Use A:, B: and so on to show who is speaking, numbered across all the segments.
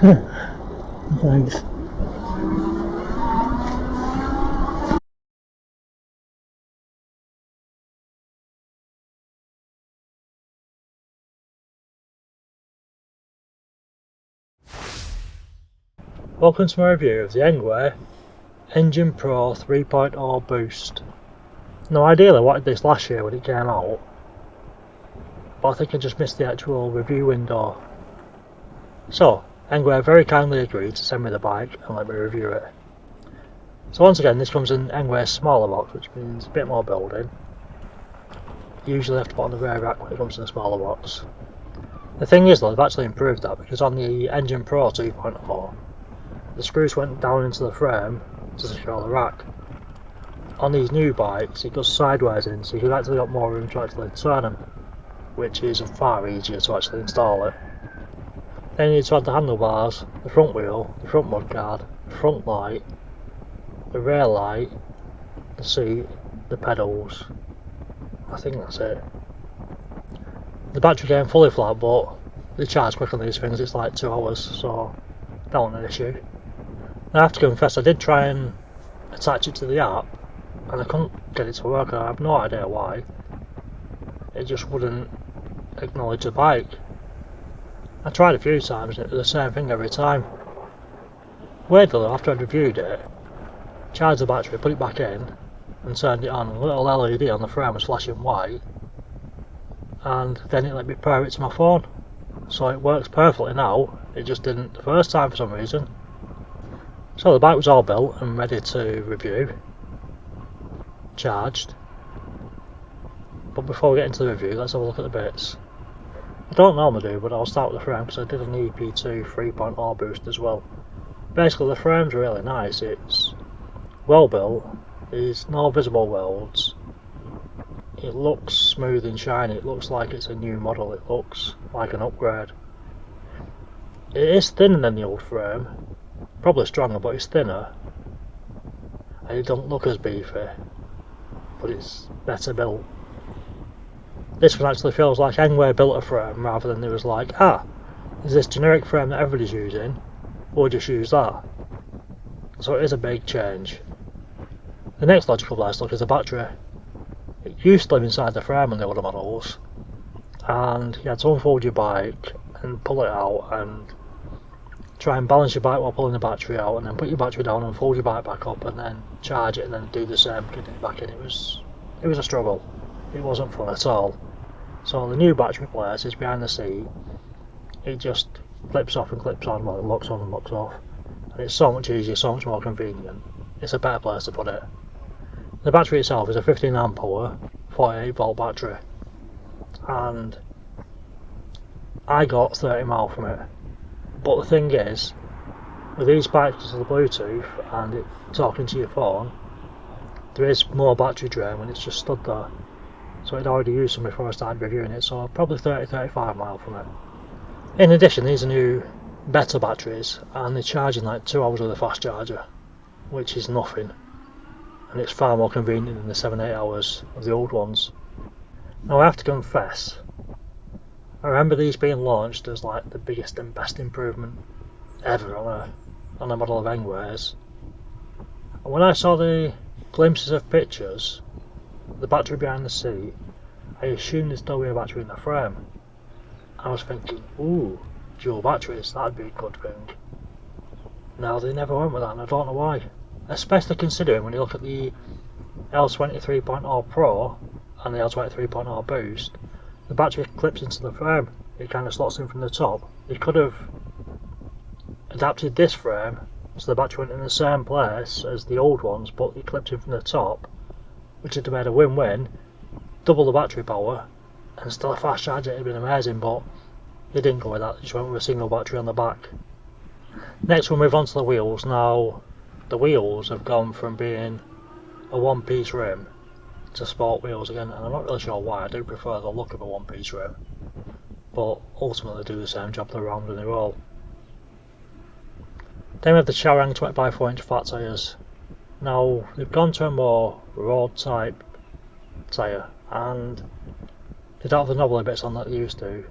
A: Thanks. Welcome to my review of the ENGWE Engine Pro 3.0 Boost. Now ideally I wanted this last year when it came out, but I think I just missed the actual review window. So ENGWE very kindly agreed to send me the bike and let me review it. So once again, this comes in ENGWE's smaller box, which means a bit more building. You usually have to put on the rear rack when it comes in a smaller box. The thing is though, they've actually improved that, because on the Engine Pro 2.0 the screws went down into the frame to secure the rack. On these new bikes it goes sideways in, so you've actually got more room to actually turn them, which is far easier to actually install it. Then you need to add the handlebars, the front wheel, the front mudguard, the front light, the rear light, the seat, the pedals. I think that's it. The battery came fully flat, but they charge quick on these things, it's like 2 hours, so that wasn't an issue. I have to confess, I did try and attach it to the app and I couldn't get it to work. I have no idea why. It just wouldn't acknowledge the bike. I tried a few times and it was the same thing every time. Weirdly, after I'd reviewed it, charged the battery, put it back in and turned it on, a little LED on the frame was flashing white, and then it let me pair it to my phone. So it works perfectly now, it just didn't the first time for some reason. So the bike was all built and ready to review, charged. But before we get into the review, let's have a look at the bits. I don't normally do, but I'll start with the frame because I did an EP2 3.0 boost as well. Basically the frame's really nice, it's well built, there's no visible welds, it looks smooth and shiny, it looks like it's a new model, it looks like an upgrade. It is thinner than the old frame, probably stronger, but it's thinner, and it doesn't look as beefy, but it's better built. This one actually feels like ENGWE built a frame rather than it was like, there's this generic frame that everybody's using, we'll just use that. So it is a big change. The next logical place to look is the battery. It used to live inside the frame on the older models, and you had to unfold your bike and pull it out and try and balance your bike while pulling the battery out, and then put your battery down and fold your bike back up and then charge it and then do the same, getting it back in. It was a struggle. It wasn't fun at all. So the new battery place is behind the seat. It just clips off and clips on, well it locks on and locks off, and it's so much easier, so much more convenient. It's a better place to put it. The battery itself is a 15 amp hour 48 volt battery, and I got 30 mile from it. But the thing is, with these bikes with the Bluetooth and it talking to your phone, there is more battery drain when it's just stood there. So I'd already used some before I started reviewing it, so probably 30-35 mile from it. In addition, these are new, better batteries, and they charge in like 2 hours with a fast charger, which is nothing, and it's far more convenient than the 7-8 hours of the old ones. Now I have to confess, I remember these being launched as like the biggest and best improvement ever on a model of ENGWE's, and when I saw the glimpses of pictures, the battery behind the seat, I assumed there's no rear battery in the frame. I was thinking, ooh, dual batteries, that'd be a good thing. No, they never went with that, and I don't know why. Especially considering when you look at the L20 3.0 Pro and the L20 3.0 Boost, the battery clips into the frame. It kind of slots in from the top. You could have adapted this frame so the battery went in the same place as the old ones, but it clipped in from the top, which would have made a win-win, double the battery power, and still a fast charger. It would have been amazing, but they didn't go with that, they just went with a single battery on the back. Next we'll move on to the wheels. Now, the wheels have gone from being a one-piece rim to sport wheels again, and I'm not really sure why. I do prefer the look of a one-piece rim, but ultimately do the same job, they're round and they roll. Then we have the Tyre 20x4 inch flat tyres. Now, they've gone to a more road type tyre, and they don't have the knobbly bits on that they used to.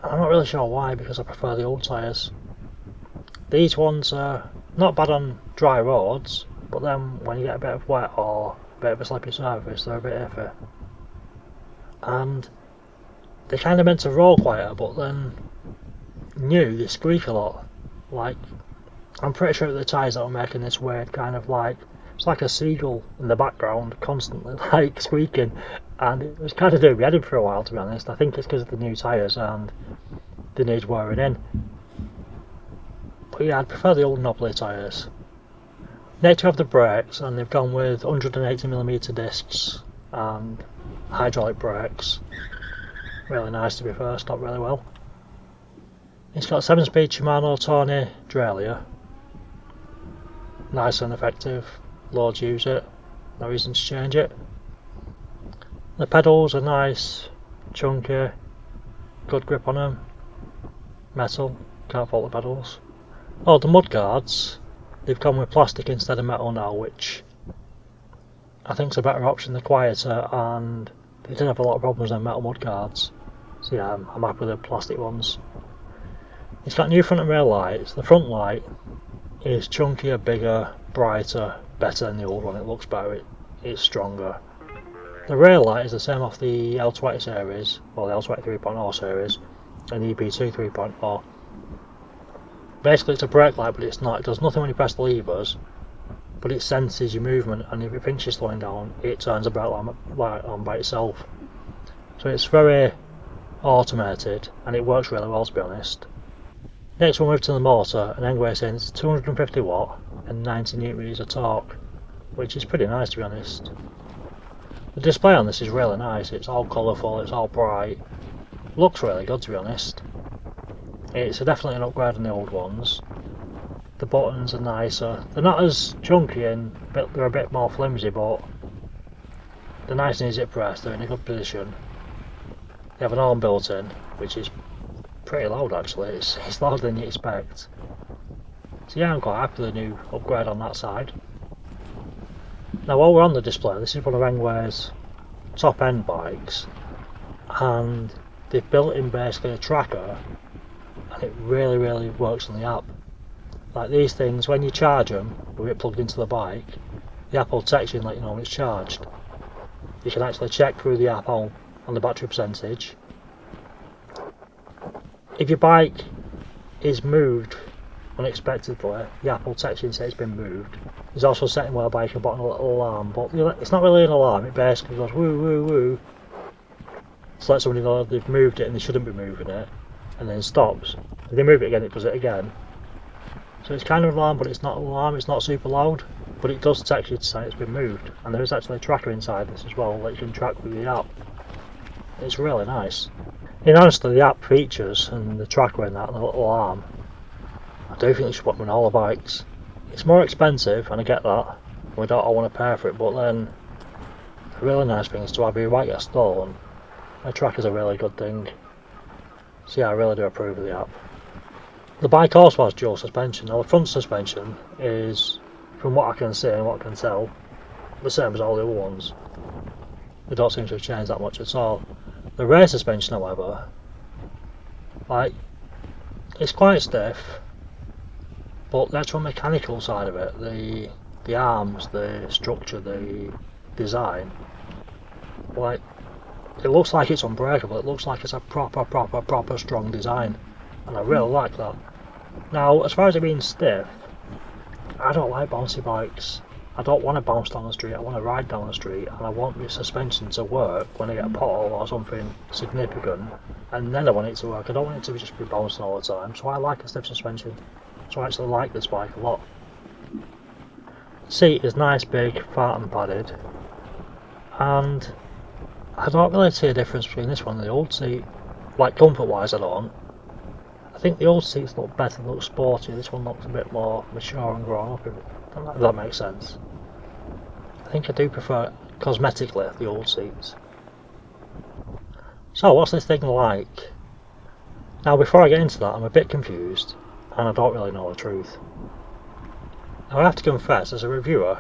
A: I'm not really sure why, because I prefer the old tyres. These ones are not bad on dry roads, but then when you get a bit of wet or a bit of a slippy surface, they're a bit iffy. And they're kind of meant to roll quieter, but then new, they squeak a lot. Like, I'm pretty sure the tyres that are making this weird kind of like, it's like a seagull in the background constantly like squeaking, and it was kind of doing me head in for a while, to be honest. I think it's because of the new tyres and they need wearing in. But yeah, I'd prefer the old knobbly tyres. Next we have the brakes, and they've gone with 180mm discs and hydraulic brakes. Really nice, to be fair, stopped really well. It's got 7-speed Shimano Tony derailleur. Nice and effective, loads use it, no reason to change it. The pedals are nice, chunky, good grip on them, metal, can't fault the pedals. Oh, the mudguards, they've gone with plastic instead of metal now, which I think is a better option. They're quieter and they did have a lot of problems with metal mudguards. So yeah, I'm happy with the plastic ones. It's got new front and rear lights. The front light is chunkier, bigger, brighter, better than the old one. It looks better, it's stronger. The rear light is the same off the L20 series, or the L20 3.0 series, and the EP2 3.0. Basically it's a brake light, but it's not. It does nothing when you press the levers, but it senses your movement, and if it thinks you're slowing down, it turns the brake light on by itself. So it's very automated, and it works really well, to be honest. Next we'll move to the motor, and ENGWE saying it's 250 watt and 90 Nm of torque, which is pretty nice, to be honest. The display on this is really nice. It's all colourful, it's all bright, looks really good, to be honest. It's definitely an upgrade on the old ones. The buttons are nicer. They're not as chunky and they're a bit more flimsy, but they're nice and easy to press. They're in a good position. They have an horn built in, which is pretty loud actually. It's louder than you expect. So yeah, I'm quite happy with the new upgrade on that side. Now while we're on the display, this is one of ENGWE's top end bikes, and they've built in basically a tracker, and it really works on the app. Like these things, when you charge them with it plugged into the bike, the app will text you and let you know when it's charged. You can actually check through the app on the battery percentage. If your bike is moved unexpectedly, the app will text you and say it's been moved. There's also a setting whereby you can put on a little alarm, but it's not really an alarm, it basically goes woo woo woo to let somebody know they've moved it and they shouldn't be moving it, and then stops. If they move it again, it does it again. So it's kind of an alarm, but it's not an alarm, it's not super loud, but it does text you to say it's been moved. And there is actually a tracker inside this as well that you can track with the app. It's really nice. And honestly, the app features and the tracker in that and the little alarm, I do think they should put them in all the bikes. It's more expensive, and I get that, and we don't all want to pay for it, but then the really nice thing is to have your bike get stolen. A tracker's a really good thing. So yeah, I really do approve of the app. The bike also has dual suspension. Now the front suspension is, from what I can see and what I can tell, the same as all the other ones. They don't seem to have changed that much at all. The rear suspension, however, like, it's quite stiff, but the actual mechanical side of it, the arms, the structure, the design, like, it looks like it's unbreakable. It looks like it's a proper strong design, and I really like that. Now, as far as it being stiff, I don't like bouncy bikes. I don't want to bounce down the street, I want to ride down the street, and I want the suspension to work when I get a pothole or something significant, and then I want it to work. I don't want it to just be bouncing all the time, so I like a stiff suspension. So I actually like this bike a lot. The seat is nice, big, fat and padded, and I don't really see a difference between this one and the old seat. Like, comfort wise, I don't. I think the old seats look better, look sporty. This one looks a bit more mature and grown up, if that makes sense. I think I do prefer, cosmetically, the old seats. So what's this thing like? Now before I get into that, I'm a bit confused, and I don't really know the truth. Now I have to confess, as a reviewer,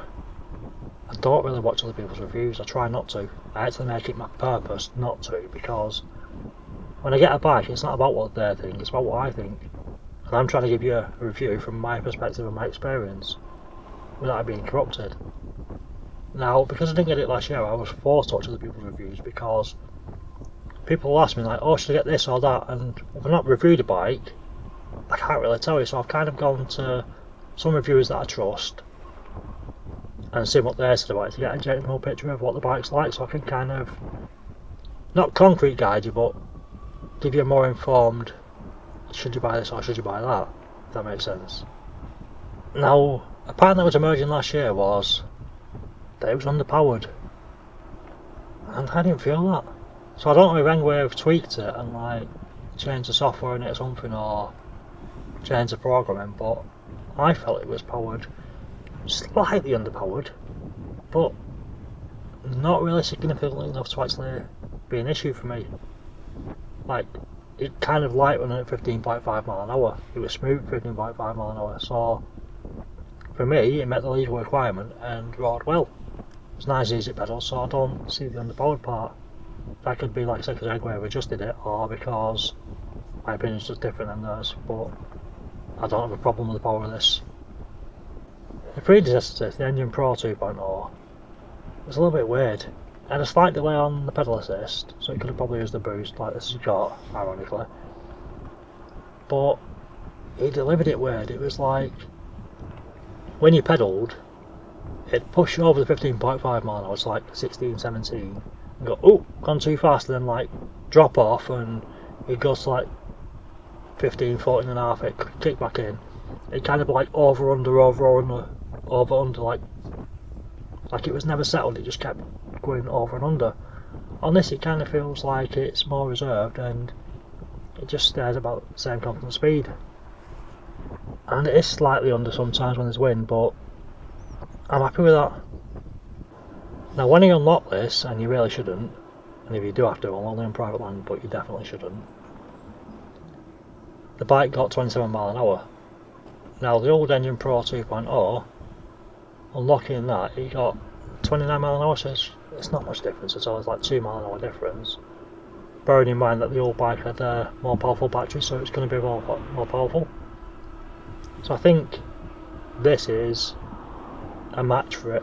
A: I don't really watch other people's reviews. I try not to. I actually make it my purpose not to, because when I get a bike, it's not about what they think, it's about what I think. And I'm trying to give you a review from my perspective and my experience, without it being corrupted. Now, because I didn't get it last year, I was forced to watch other people's reviews, because people will ask me like, oh, should I get this or that? And if I've not reviewed a bike, I can't really tell you, so I've kind of gone to some reviewers that I trust and seen what they said about it to get a general picture of what the bike's like, so I can kind of, not concrete guide you, but give you a more informed, should you buy this or should you buy that, if that makes sense. Now, a pattern that was emerging last year was that it was underpowered, and I didn't feel that. So I don't know if ENGWE have tweaked it and like changed the software in it or something, or changed the programming, but I felt it was powered, slightly underpowered, but not really significantly enough to actually be an issue for me. Like, it kind of light running at 15.5 mile an hour. It was smooth 15.5 mile an hour, so for me it met the legal requirement and rode well. It's nice easy pedal, so I don't see the underpowered part. That could be like I said, because ENGWE have adjusted it, or because my opinion is just different than theirs, but I don't have a problem with the power of this. The predecessor to this, the Engine Pro 2.0, was a little bit weird. It had a slight delay on the pedal assist, so it could have probably used the boost like this has got, ironically. But it delivered it weird. It was like, when you pedalled, it'd push you over the 15.5 mile an hour, it's like 16, 17, and go, oh, gone too fast, and then like drop off, and it goes to like 15, 14 and a half, it kick back in. It kind of like over under, like it was never settled, it just kept going over and under. On this it kind of feels like it's more reserved, and it just stays about the same constant speed. And it is slightly under sometimes when there's wind, but I'm happy with that. Now when you unlock this, and you really shouldn't, and if you do have to, well, only on private land, but you definitely shouldn't, the bike got 27 mile an hour. Now the old Engine Pro 2.0, unlocking that, it got 29 mile an hour, so it's not much difference at all. It's like 2 mile an hour difference. Bearing in mind that the old bike had a more powerful battery, so it's going to be more powerful. So I think this is a match for it.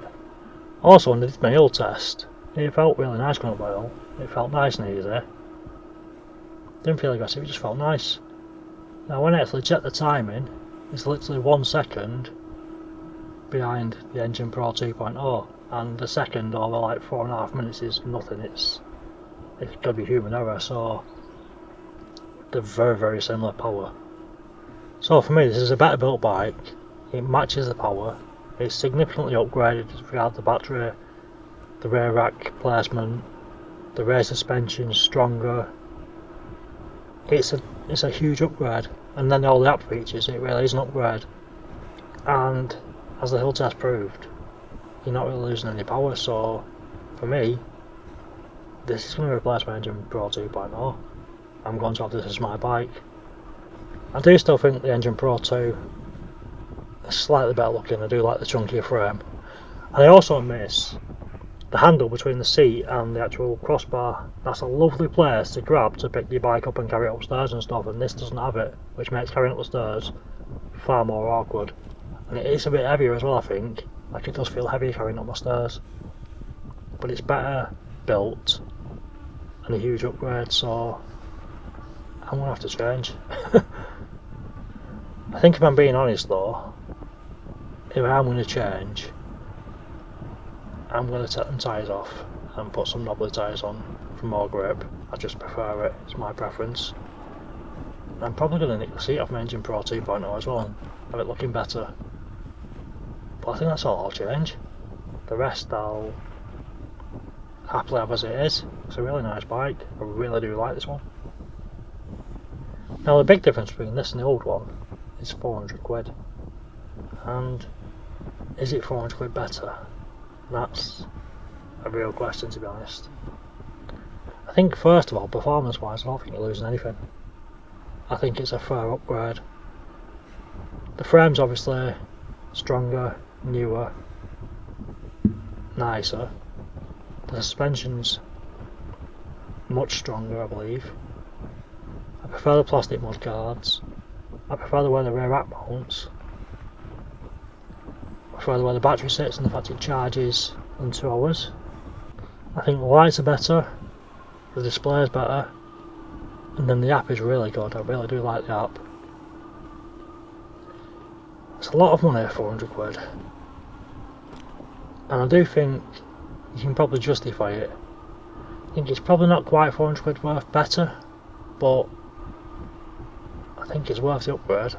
A: Also, when I did my hill test, it felt really nice going up the hill. It felt nice and easy. Didn't feel aggressive, it just felt nice. Now when I actually checked the timing, it's literally 1 second behind the Engine Pro 2.0, and the second over like 4.5 minutes is nothing. It's got to be human error, so they're very, very similar power. So for me, this is a better built bike. It matches the power. It's significantly upgraded with regard to the battery, the rear rack placement, the rear suspension stronger. It's a huge upgrade, and then all the app features, it really is an upgrade. And as the hill test proved, you're not really losing any power, so for me, this is going to replace my Engine Pro 2.0. I'm going to have this as my bike. I do still think the Engine Pro 2 is slightly better looking. I do like the chunkier frame, and I also miss the handle between the seat and the actual crossbar. That's a lovely place to grab to pick your bike up and carry it upstairs and stuff, and this doesn't have it, which makes carrying up the stairs far more awkward. And it is a bit heavier as well, I think. Like, it does feel heavy carrying up my stairs, but it's better built and a huge upgrade, so I'm gonna have to change. I think if I'm being honest though, if I am going to change, I'm going to take them tyres off and put some knobbly tyres on for more grip. I just prefer it, it's my preference. I'm probably going to nick the seat off my Engine Pro 2.0 as well and have it looking better. But I think that's all I'll change. The rest I'll happily have as it is. It's a really nice bike, I really do like this one. Now the big difference between this and the old one is 400 quid. And is it 400 quid better? That's a real question, to be honest. I think first of all, performance wise, I don't think you're losing anything. I think it's a fair upgrade. The frame's obviously stronger, newer, nicer. The suspension's much stronger, I believe. I prefer the plastic mud guards. I prefer the way the rear rack mounts. I prefer the way the battery sits and the fact it charges in 2 hours. I think the lights are better, the display is better, and then the app is really good. I really do like the app. It's a lot of money for 400 quid. And I do think you can probably justify it. I think it's probably not quite 400 quid worth better, but I think it's worth the upgrade.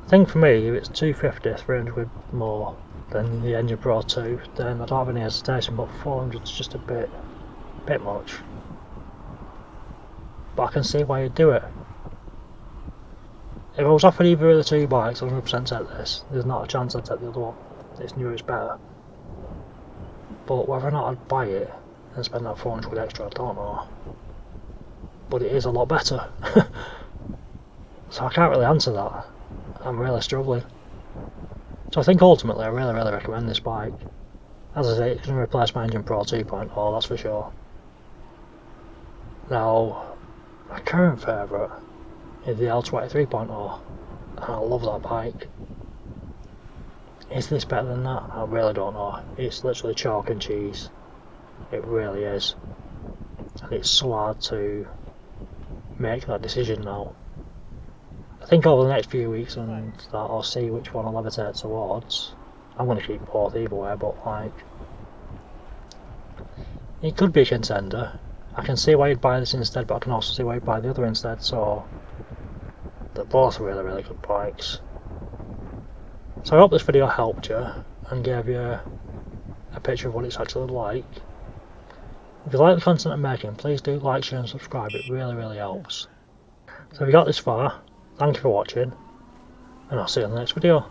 A: I think for me, if it's 250, 300 quid more than the Engine Pro 2, then I don't have any hesitation, but 400 is just a bit much. But I can see why you'd do it. If I was offered either of the 2 bikes, I'd 100% take this. There's not a chance I'd take the other one. It's newer, it's better. But whether or not I'd buy it and spend that 400 quid extra, I don't know. But it is a lot better. So I can't really answer that. I'm really struggling. So I think ultimately I really recommend this bike. As I say, it's going to replace my Engine Pro 2.0, that's for sure. Now, my current favourite is the L20 3.0, and I love that bike. Is this better than that? I really don't know. It's literally chalk and cheese. It really is. And it's so hard to make that decision now. I think over the next few weeks and that I'll see which one I'll levitate towards. I'm going to keep both either way, but like, it could be a contender. I can see why you'd buy this instead, but I can also see why you'd buy the other instead, so they're both really good bikes. So I hope this video helped you and gave you a picture of what it's actually like. If you like the content I'm making, please do like, share and subscribe, it really helps. So if you got this far, thank you for watching, and I'll see you in the next video.